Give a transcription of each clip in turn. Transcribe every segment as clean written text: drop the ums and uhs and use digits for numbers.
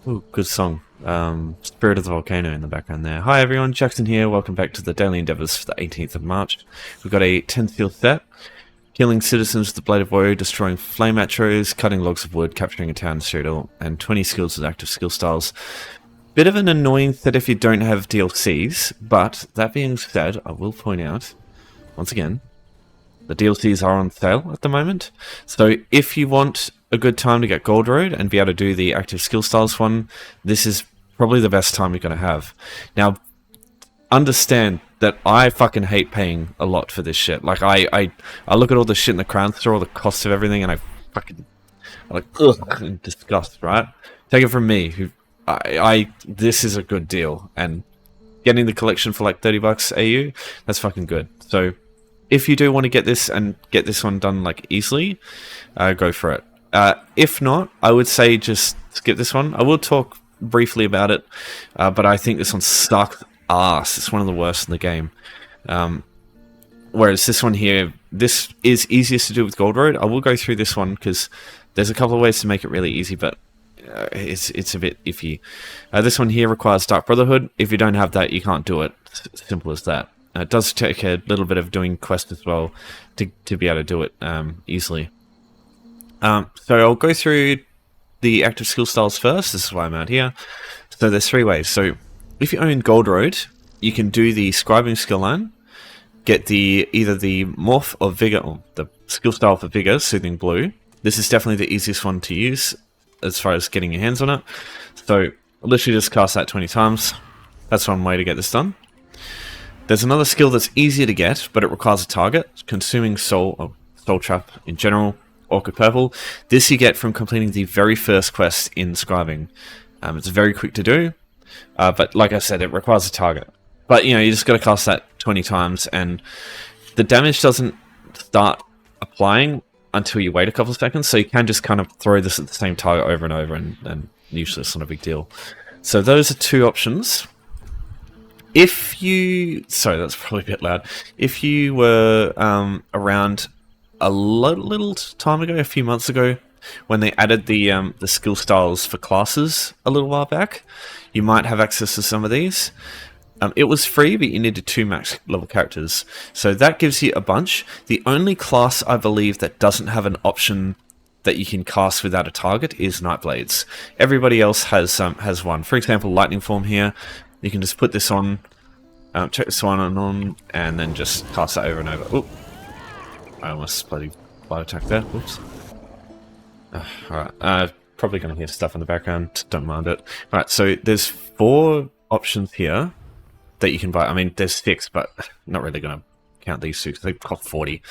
Ooh, good song. Spirit of the Volcano in the background there. Hi everyone, Jackson here. Welcome back to the Daily Endeavours for the 18th of March. We've got a 10 seal set. Killing citizens with the Blade of Woe, destroying flame atros, cutting logs of wood, capturing a town in Cyrodiil, and 20 skills with active skill styles. Bit of an annoying set if you don't have DLCs, but that being said, I will point out, once again, the DLCs are on sale at the moment. So if you want a good time to get Gold Road and be able to do the active skill styles one, this is probably the best time you're going to have. Now, understand that I fucking hate paying a lot for this shit. Like, I look at all the shit in the Crown Store, all the costs of everything, and I'm like, ugh, in disgust, right? Take it from me, who, this is a good deal, and getting the collection for like 30 bucks AU, that's fucking good. So, if you do want to get this and get this one done like easily, go for it. If not, I would say just skip this one. I will talk briefly about it, but I think this one sucks ass. It's one of the worst in the game. Whereas this one here, this is easiest to do with Gold Road. I will go through this one because there's a couple of ways to make it really easy, but it's a bit iffy. This one here requires Dark Brotherhood. If you don't have that, you can't do it. Simple as that. It does take a little bit of doing quests as well to be able to do it easily. So I'll go through the active skill styles first. This is why I'm out here. So there's three ways. So if you own Gold Road, you can do the scribing skill line, get either the morph or vigor, or the skill style for vigor, soothing blue. This is definitely the easiest one to use as far as getting your hands on it. So literally just cast that 20 times. That's one way to get this done. There's another skill that's easier to get, but it requires a target. Consuming Soul, or Soul Trap in general, Orchid Purple. This you get from completing the very first quest in Scribing. It's very quick to do, but like I said, it requires a target. But, you know, you just got to cast that 20 times, and the damage doesn't start applying until you wait a couple of seconds, so you can just kind of throw this at the same target over and over, and usually it's not a big deal. So those are two options. If you... Sorry, that's probably a bit loud. If you were around a little time ago, a few months ago, when they added the skill styles for classes a little while back, you might have access to some of these. It was free, but you needed 2 max level characters. So that gives you a bunch. The only class, I believe, that doesn't have an option that you can cast without a target is Nightblades. Everybody else has one. For example, Lightning Form here. You can just put this on, check this one on, and then just cast that over and over. Oop. I almost bloody blind attack there. Oops. Alright, probably going to hear stuff in the background. Don't mind it. Alright, so there's 4 options here that you can buy. I mean, there's 6, but not really going to count these 2 because they cost 40.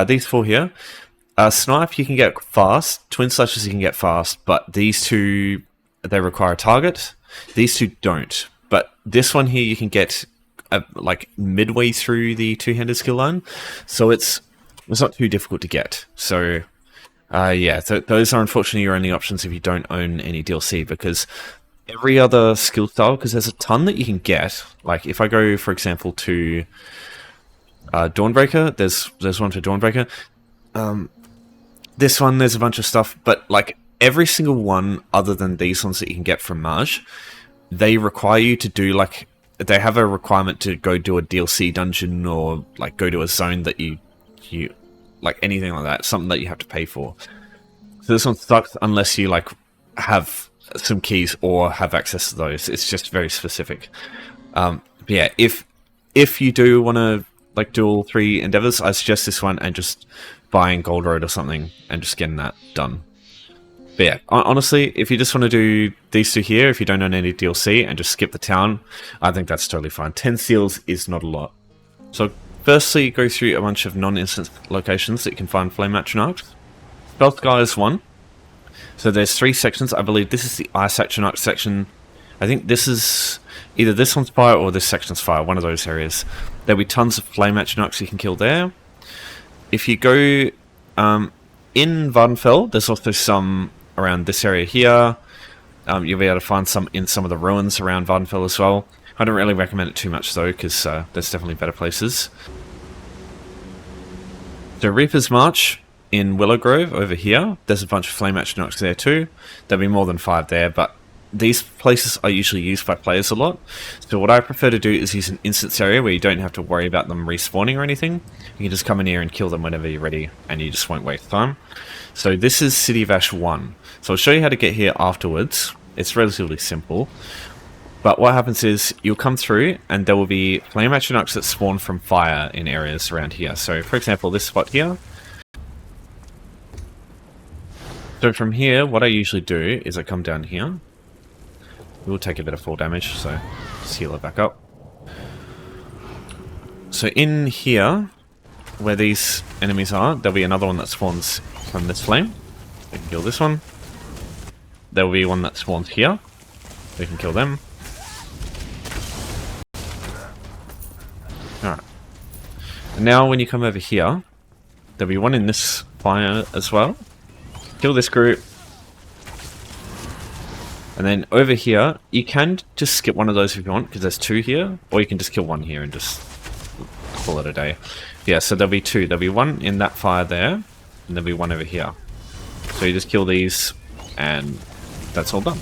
These 4 here. Snipe you can get fast. Twin Slashes you can get fast, but these 2, they require a target. These 2 don't. But this one here you can get like midway through the 2-handed skill line. So it's not too difficult to get. So yeah, those are unfortunately your only options if you don't own any DLC, because every other skill style, because there's a ton that you can get. Like if I go, for example, to Dawnbreaker, there's one for Dawnbreaker. This one, there's a bunch of stuff, but like every single one other than these ones that you can get from Maj, they require you to do like, they have a requirement to go do a DLC dungeon or like go to a zone that you like anything like that, something that you have to pay for. So this one sucks unless you like have some keys or have access to those. It's just very specific. But yeah, if you do want to like do all 3 endeavors, I suggest this one and just buying Gold Road or something and just getting that done. But yeah, honestly, if you just want to do these 2 here, if you don't own any DLC and just skip the town, I think that's totally fine. 10 seals is not a lot. So firstly, go through a bunch of non-instance locations that you can find Flame Atronachs. Spell Sky is one. So there's 3 sections. I believe this is the Ice Atronach section. I think this is either this one's fire or this section's fire, one of those areas. There'll be tons of Flame Atronachs you can kill there. If you go in Vardenfell, there's also some around this area here. You'll be able to find some in some of the ruins around Vardenfell as well. I don't really recommend it too much though, because there's definitely better places. So Reaper's March in Willow Grove over here, there's a bunch of Flame Atronachs there too. There'll be more than 5 there, but these places are usually used by players a lot. So what I prefer to do is use an instance area where you don't have to worry about them respawning or anything. You can just come in here and kill them whenever you're ready, and you just won't waste time. So this is City of Ash 1. So I'll show you how to get here afterwards. It's relatively simple. But what happens is you'll come through and there will be flame Atronachs that spawn from fire in areas around here. So for example, this spot here. So from here, what I usually do is I come down here. We'll take a bit of fall damage, so just heal it back up. So in here, where these enemies are, there'll be another one that spawns from this flame. We can kill this one. There will be one that spawns here. We can kill them. Alright. And now when you come over here, there'll be one in this fire as well. Kill this group. And then over here, you can just skip one of those if you want, because there's two here. Or you can just kill one here and just call it a day. Yeah, so there'll be two. There'll be one in that fire there, and there'll be one over here. So you just kill these, and that's all done.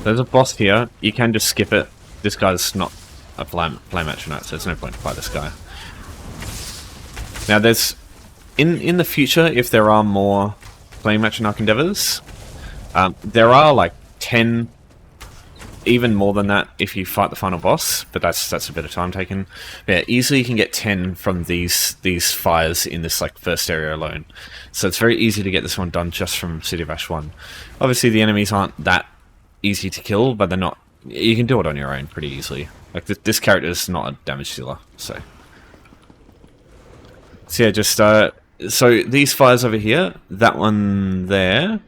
There's a boss here. You can just skip it. This guy's not a flame Atronach, so there's no point to fight this guy. Now there's... In the future, if there are more flame Atronach endeavors, there are like 10, even more than that if you fight the final boss, but that's a bit of time taken. Yeah, easily you can get 10 from these fires in this like first area alone. So it's very easy to get this one done just from City of Ash 1. Obviously the enemies aren't that easy to kill, but they're not... You can do it on your own pretty easily. Like this character is not a damage dealer, so... So yeah, just... So these fires over here, that one there,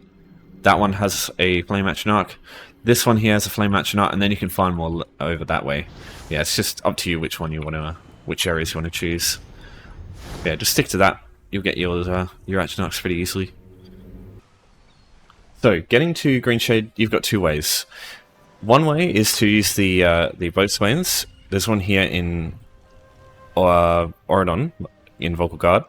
that one has a flame Atronach. This one here has a flame Atronach, and then you can find more over that way. Yeah, it's just up to you which one you want to, which areas you want to choose. Yeah, just stick to that. You'll get your Atronachs pretty easily. So getting to Green Shade, you've got two ways. One way is to use the boatswains. There's one here in Oridon, in Vocal Guard.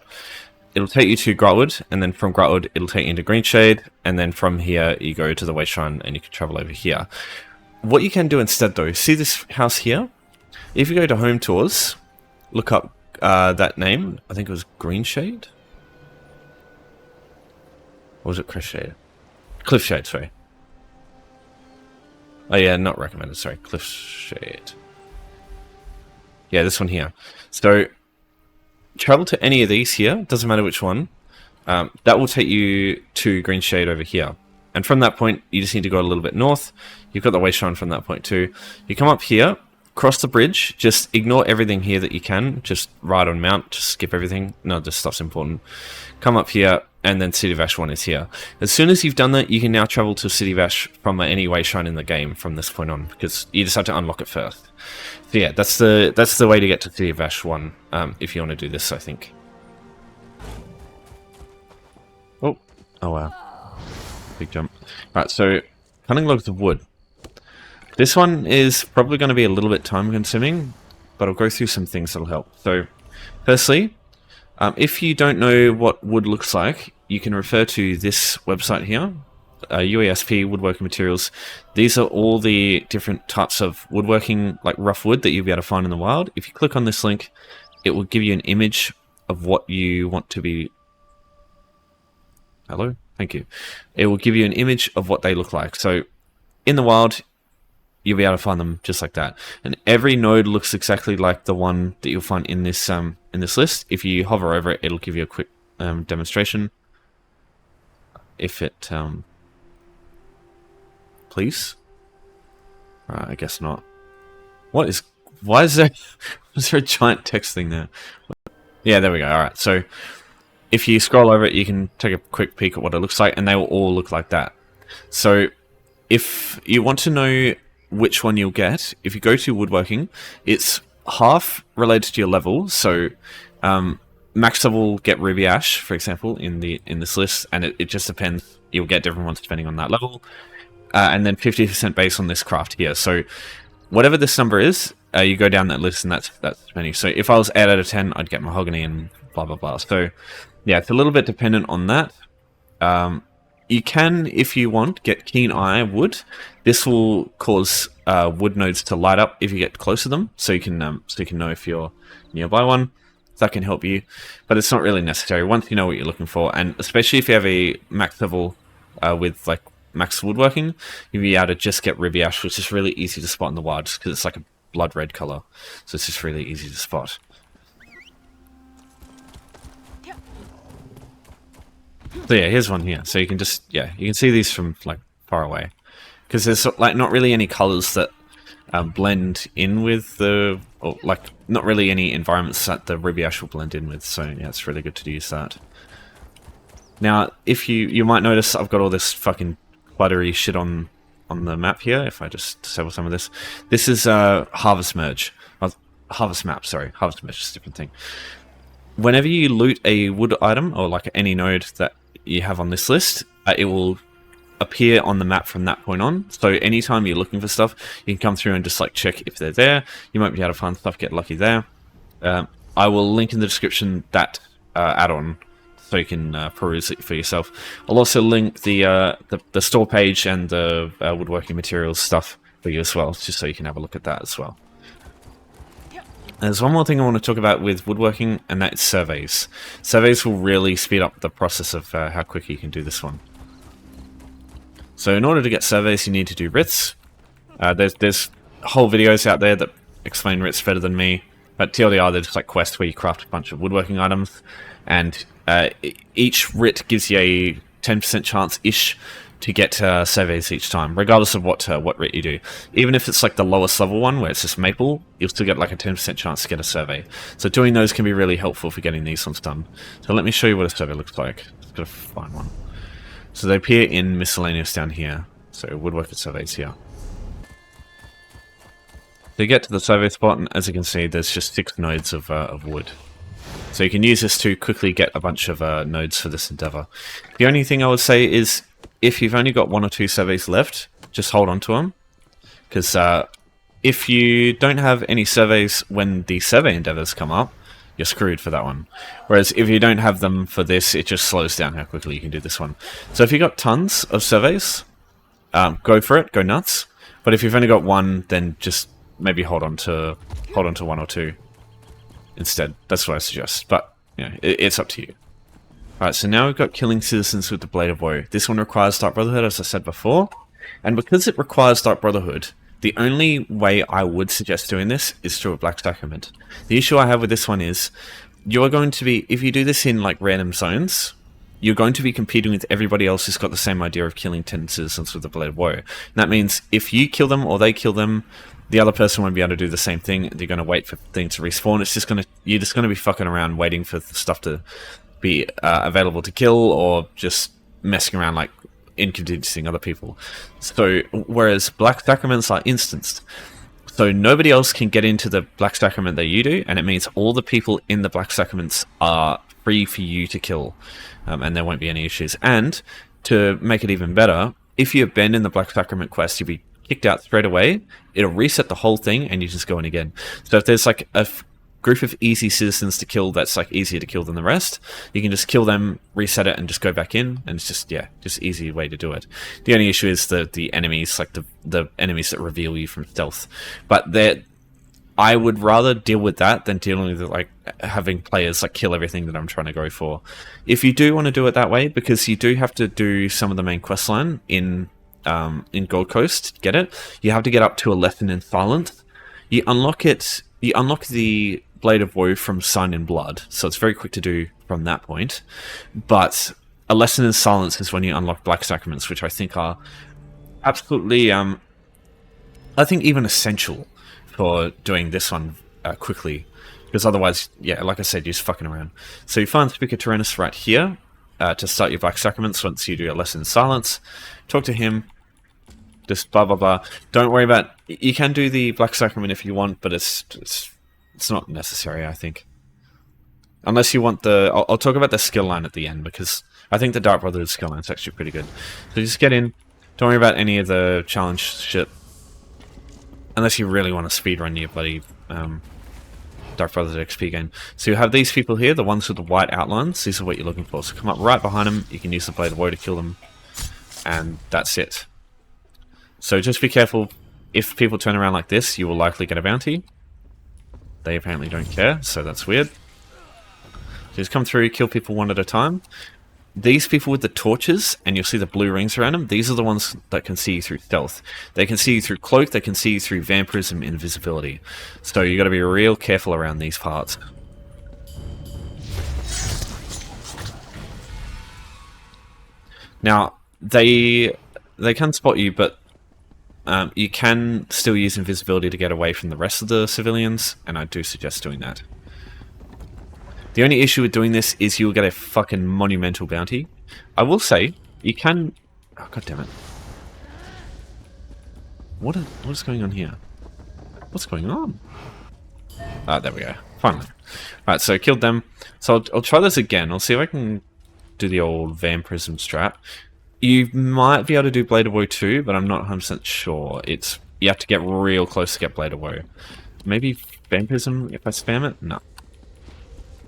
It'll take you to Grotwood, and then from Grotwood it'll take you into Greenshade, and then from here you go to the Waste Shrine and you can travel over here. What you can do instead though, see this house here? If you go to Home Tours, look up that name, I think it was Greenshade? Or was it Cliffshade? Cliffshade, sorry. Oh yeah, not recommended, sorry, Cliffshade. Yeah, this one here. So... travel to any of these here, doesn't matter which one, that will take you to Green Shade over here. And from that point, you just need to go a little bit north. You've got the Waste Shrine from that point too. You come up here, cross the bridge, just ignore everything here that you can, just ride on mount, just skip everything. No, this stuff's important. Come up here, and then City of Ash 1 is here. As soon as you've done that, you can now travel to City of Ash from any Waste Shrine in the game from this point on, because you just have to unlock it first. So yeah, that's the way to get to City of Ash 1, if you want to do this, I think. Oh wow. Big jump. Right, so, cutting logs of wood. This one is probably going to be a little bit time consuming, but I'll go through some things that'll help. So, firstly, if you don't know what wood looks like, you can refer to this website here. UASP, Woodworking Materials. These are all the different types of woodworking, like rough wood, that you'll be able to find in the wild. If you click on this link, it will give you an image of what you want to be... Hello? Thank you. It will give you an image of what they look like. So, in the wild, you'll be able to find them just like that. And every node looks exactly like the one that you'll find in this list. If you hover over it, it'll give you a quick demonstration. If it... Please? I guess not. Why is there a giant text thing there? Yeah, there we go. Alright, so if you scroll over it, you can take a quick peek at what it looks like, and they will all look like that. So if you want to know which one you'll get, if you go to woodworking, it's half related to your level. So max level get ruby ash, for example, in this list, and it just depends. You'll get different ones depending on that level. And then 50% based on this craft here. So whatever this number is, you go down that list, and that's many. So if I was 8 out of 10, I'd get mahogany and blah blah blah. So yeah, it's a little bit dependent on that. You can, if you want, get Keen Eye wood. This will cause wood nodes to light up if you get close to them, so you can know if you're nearby one. That can help you, but it's not really necessary once you know what you're looking for, and especially if you have a max level with like max woodworking, you'll be able to just get Ruby Ash, which is really easy to spot in the wild because it's like a blood red color, so it's just really easy to spot. So yeah, here's one here. So you can just, you can see these from like far away, because there's like not really any colors that blend in with the, or like not really any environments that the Ruby Ash will blend in with. So yeah, it's really good to use that. Now, if you might notice, I've got all this fucking cluttery shit on the map here. If I just disable some of this, this is HarvestMap. Sorry, HarvestMap is a different thing. Whenever you loot a wood item or like any node that you have on this list, it will appear on the map from that point on. So anytime you're looking for stuff, you can come through and just like check if they're there. You might be able to find stuff, get lucky there. I will link in the description that add-on so you can peruse it for yourself. I'll also link the store page and the Woodworking Materials stuff for you as well, just so you can have a look at that as well. There's one more thing I want to talk about with woodworking, and that's surveys. Surveys will really speed up the process of how quick you can do this one. So in order to get surveys, you need to do writs. There's whole videos out there that explain writs better than me, but TLDR, they're just like quests where you craft a bunch of woodworking items, and each writ gives you a 10% chance-ish to get surveys each time, regardless of what writ you do. Even if it's like the lowest level one, where it's just maple, you'll still get like a 10% chance to get a survey. So doing those can be really helpful for getting these ones done. So let me show you what a survey looks like. Just gotta find one. So they appear in miscellaneous down here. So woodworker surveys here. So you get to the survey spot, and as you can see, there's just 6 nodes of wood. So you can use this to quickly get a bunch of nodes for this endeavor. The only thing I would say is, if you've only got 1 or 2 surveys left, just hold on to them. Because if you don't have any surveys when the survey endeavors come up, you're screwed for that one. Whereas if you don't have them for this, it just slows down how quickly you can do this one. So if you've got tons of surveys, go for it, go nuts. But if you've only got 1, then just maybe hold on to 1 or 2 instead. That's what I suggest. But you know, it's up to you. Alright, so now we've got killing citizens with the Blade of Woe. This one requires Dark Brotherhood, as I said before. And because it requires Dark Brotherhood, the only way I would suggest doing this is through a Black Sacrament. The issue I have with this one is, you're going to be, if you do this in like random zones, you're going to be competing with everybody else who's got the same idea of killing 10 citizens with the Blade of Woe. And that means if you kill them or they kill them, the other person won't be able to do the same thing. They're going to wait for things to respawn. You're just going to be fucking around waiting for stuff to be available to kill, or just messing around like inconveniencing other people. So whereas Black Sacraments are instanced, so nobody else can get into the Black Sacrament that you do, and it means all the people in the Black Sacraments are free for you to kill, and there won't be any issues. And to make it even better, if you abandon the Black Sacrament quest, you'll be kicked out straight away. It'll reset the whole thing, and you just go in again. So if there's like a group of easy citizens to kill that's like easier to kill than the rest, you can just kill them, reset it, and just go back in, and it's just easy way to do it. The only issue is the enemies, like the enemies that reveal you from stealth. But I would rather deal with that than dealing with like having players like kill everything that I'm trying to go for. If you do want to do it that way, because you do have to do some of the main quest line in Gold Coast to get it, you have to get up to a lesson in silence. You unlock the Blade of Woe from Sun in Blood, so it's very quick to do from that point. But a lesson in silence is when you unlock Black Sacraments, which I think are absolutely, I think even essential for doing this one quickly. Because otherwise, yeah, like I said, you're just fucking around. So you find Speaker Tyrannus right here to start your Black Sacraments once you do a lesson in silence. Talk to him. Just blah blah blah. Don't worry about. You can do the Black Sacrament if you want, but it's not necessary, I think. Unless you want the. I'll talk about the skill line at the end, because I think the Dark Brotherhood skill line is actually pretty good. So just get in. Don't worry about any of the challenge shit. Unless you really want to speedrun your bloody Dark Brotherhood XP game. So you have these people here, the ones with the white outlines. These are what you're looking for. So come up right behind them. You can use the Blade of Woe to kill them. and that's it. So just be careful. If people turn around like this, you will likely get a bounty. They apparently don't care, so that's weird. Just come through, kill people one at a time. These people with the torches, and you'll see the blue rings around them, these are the ones that can see you through stealth. They can see you through cloak, they can see you through vampirism, invisibility. So you got to be real careful around these parts. Now, they can spot you, but you can still use invisibility to get away from the rest of the civilians, and I do suggest doing that. The only issue with doing this is you'll get a fucking monumental bounty. I will say, you can... Oh, god damn it. What is going on here? What's going on? Ah, there we go. Finally. Right, so killed them. So I'll try this again. I'll see if I can do the old vampirism strat. You might be able to do Blade of Woe too, but I'm not 100% sure. You have to get real close to get Blade of Woe. Maybe vampirism if I spam it? No.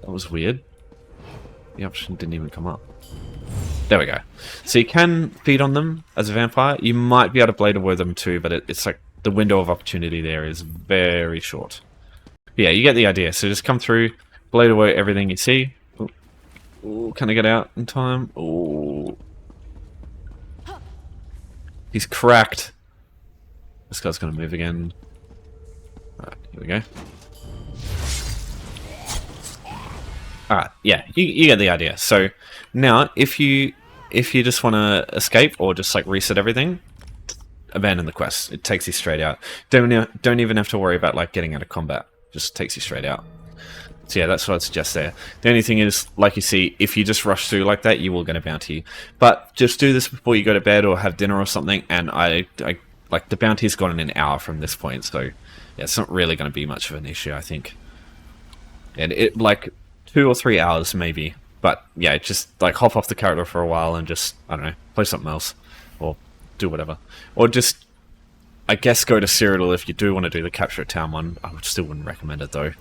That was weird. The option didn't even come up. There we go. So you can feed on them as a vampire. You might be able to Blade of Woe them too, but it's like the window of opportunity there is very short. Yeah, you get the idea. So just come through, Blade of Woe everything you see. Ooh, can I get out in time? Ooh. He's cracked. This guy's going to move again. Alright, here we go. Alright, yeah, you get the idea. So now, if you just want to escape or just like reset everything, abandon the quest. It takes you straight out. Don't even have to worry about like getting out of combat. Just takes you straight out. So yeah, that's what I'd suggest there. The only thing is, like you see, if you just rush through like that, you will get a bounty. But just do this before you go to bed or have dinner or something. And I like the bounty's gone in an hour from this point, so yeah, it's not really going to be much of an issue, I think. And it like 2 or 3 hours maybe. But yeah, just like hop off the character for a while and just, I don't know, play something else or do whatever. Or just, I guess, go to Cyrodiil if you do want to do the capture a town one. I still wouldn't recommend it though.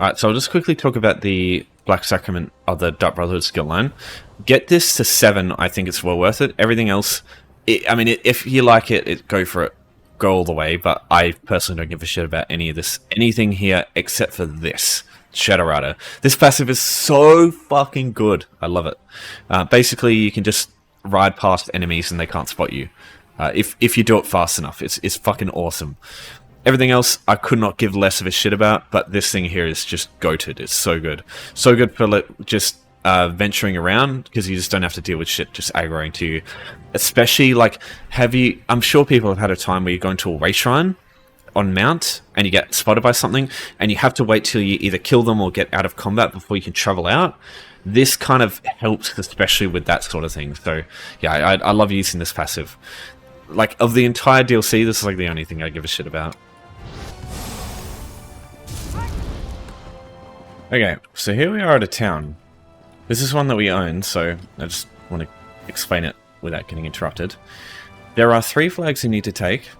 Alright, so I'll just quickly talk about the Black Sacrament of the Dark Brotherhood skill line. Get this to 7, I think it's well worth it. Everything else, if you like it, go for it. Go all the way, but I personally don't give a shit about any of this, anything here except for this. Shadow Rider. This passive is so fucking good. I love it. Basically, you can just ride past enemies and they can't spot you. If you do it fast enough, it's fucking awesome. Everything else, I could not give less of a shit about, but this thing here is just goated. It's so good. So good for just venturing around, because you just don't have to deal with shit just aggroing to you. Especially, like, I'm sure people have had a time where you go into a race shrine on mount, and you get spotted by something, and you have to wait till you either kill them or get out of combat before you can travel out. This kind of helps, especially with that sort of thing. So, yeah, I love using this passive. Like, of the entire DLC, this is like the only thing I give a shit about. Okay, so here we are at a town. This is one that we own, so I just want to explain it without getting interrupted. There are 3 flags you need to take.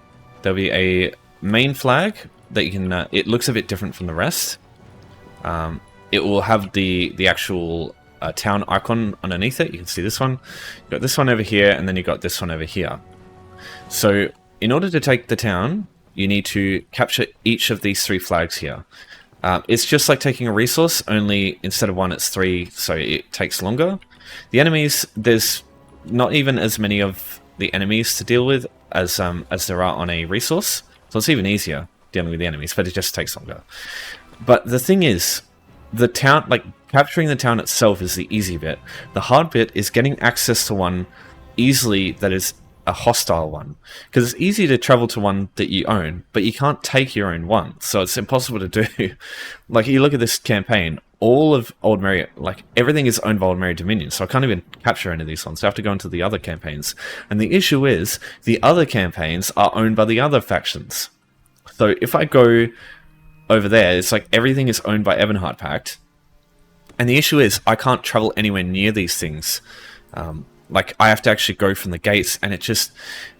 There'll be a main flag that you can... it looks a bit different from the rest. It will have the actual town icon underneath it. You can see this one. You've got this one over here, and then you've got this one over here. So, in order to take the town, you need to capture each of these 3 flags here. It's just like taking a resource, only instead of 1 it's 3, so it takes longer. The enemies, there's not even as many of the enemies to deal with as there are on a resource, so it's even easier dealing with the enemies, but it just takes longer. But the thing is, the town, like capturing the town itself is the easy bit. The hard bit is getting access to one easily that is a hostile one, because it's easy to travel to one that you own, but you can't take your own one, so it's impossible to do. Like, you look at this campaign, all of Old Merry, like everything is owned by Old Merry Dominion, so I can't even capture any of these ones. So I have to go into the other campaigns, and the issue is the other campaigns are owned by the other factions. So if I go over there, it's like everything is owned by Ebonheart Pact, and the issue is I can't travel anywhere near these things. Like, I have to actually go from the gates, and it just...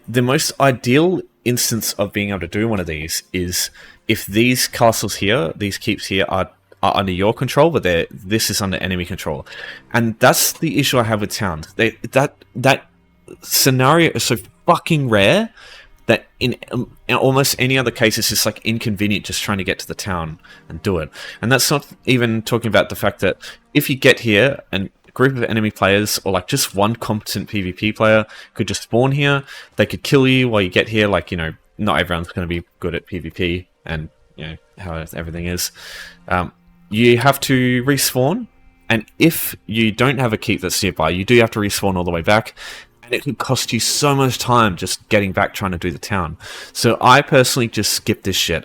The most ideal instance of being able to do one of these is if these castles here, these keeps here, are under your control, but this is under enemy control. And that's the issue I have with towns. That scenario is so fucking rare that in almost any other case, it's just like inconvenient just trying to get to the town and do it. And that's not even talking about the fact that if you get here and a group of enemy players or like just one competent PvP player could just spawn here, they could kill you while you get here. Like, you know, not everyone's going to be good at PvP and, you know, how everything is. You have to respawn. And if you don't have a keep that's nearby, you do have to respawn all the way back. And it could cost you so much time just getting back trying to do the town. So I personally just skip this shit.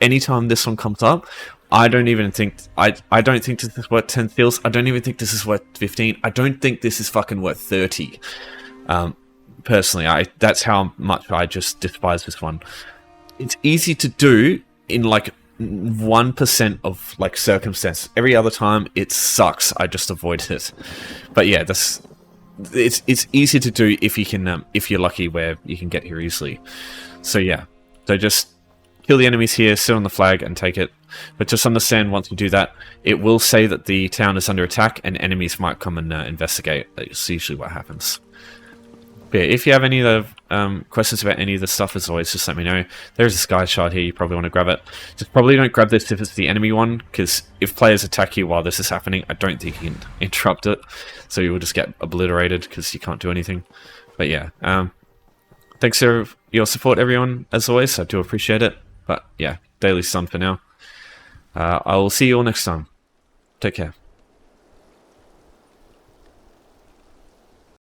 Anytime this one comes up, I don't even think... I don't think this is worth 10 steals. I don't even think this is worth 15. I don't think this is fucking worth 30. Personally, that's how much I just despise this one. It's easy to do in like 1% of like circumstance. Every other time it sucks. I just avoid it. But yeah, it's easy to do if you can if you're lucky where you can get here easily. So yeah, so just kill the enemies here, sit on the flag and take it. But just understand, once you do that, it will say that the town is under attack and enemies might come and investigate. That's usually what happens. But yeah, if you have any of the questions about any of the stuff, as always, just let me know. There's a sky shard here, you probably want to grab it. Just probably don't grab this if it's the enemy one, because if players attack you while this is happening, I don't think you can interrupt it. So you will just get obliterated because you can't do anything. But yeah, thanks for your support, everyone, as always. I do appreciate it. But yeah, daily's done for now. I will see you all next time. Take care.